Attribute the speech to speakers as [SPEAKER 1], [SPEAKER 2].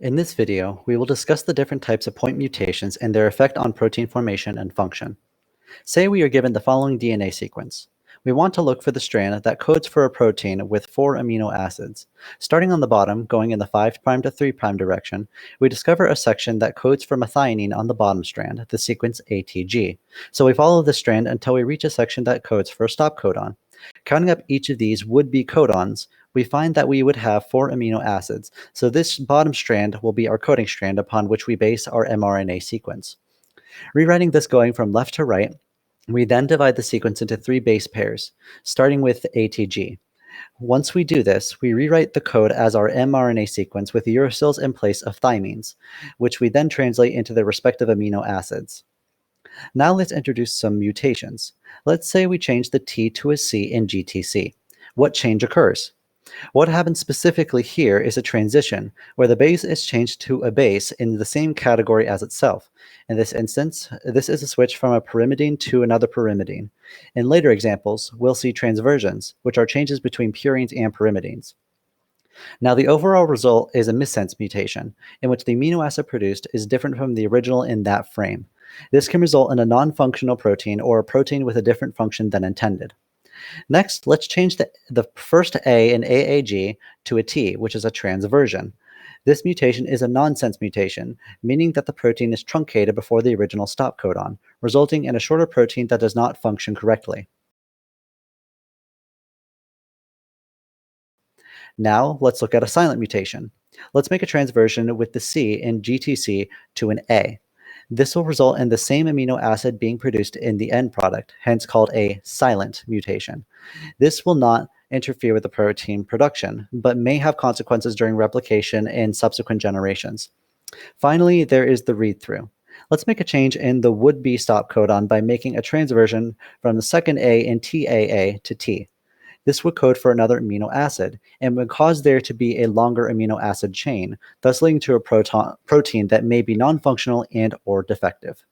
[SPEAKER 1] In this video, we will discuss the different types of point mutations and their effect on protein formation and function. Say we are given the following DNA sequence. We want to look for the strand that codes for a protein with 4 amino acids. Starting on the bottom, going in the 5' to 3' direction, we discover a section that codes for methionine on the bottom strand, the sequence ATG. So we follow this strand until we reach a section that codes for a stop codon. Counting up each of these would-be codons, we find that we would have 4 amino acids, so this bottom strand will be our coding strand upon which we base our mRNA sequence. Rewriting this going from left to right, we then divide the sequence into 3 base pairs, starting with ATG. Once we do this, we rewrite the code as our mRNA sequence with uracils in place of thymines, which we then translate into their respective amino acids. Now let's introduce some mutations. Let's say we change the T to a C in GTC. What change occurs? What happens specifically here is a transition, where the base is changed to a base in the same category as itself. In this instance, this is a switch from a pyrimidine to another pyrimidine. In later examples, we'll see transversions, which are changes between purines and pyrimidines. Now, the overall result is a missense mutation, in which the amino acid produced is different from the original in that frame. This can result in a non-functional protein or a protein with a different function than intended. Next, let's change the first A in AAG to a T, which is a transversion. This mutation is a nonsense mutation, meaning that the protein is truncated before the original stop codon, resulting in a shorter protein that does not function correctly. Now, let's look at a silent mutation. Let's make a transversion with the C in GTC to an A. This will result in the same amino acid being produced in the end product, hence called a silent mutation. This will not interfere with the protein production, but may have consequences during replication in subsequent generations. Finally, there is the read-through. Let's make a change in the would-be stop codon by making a transversion from the second A in TAA to T. This would code for another amino acid and would cause there to be a longer amino acid chain, thus leading to a protein that may be non-functional and or defective.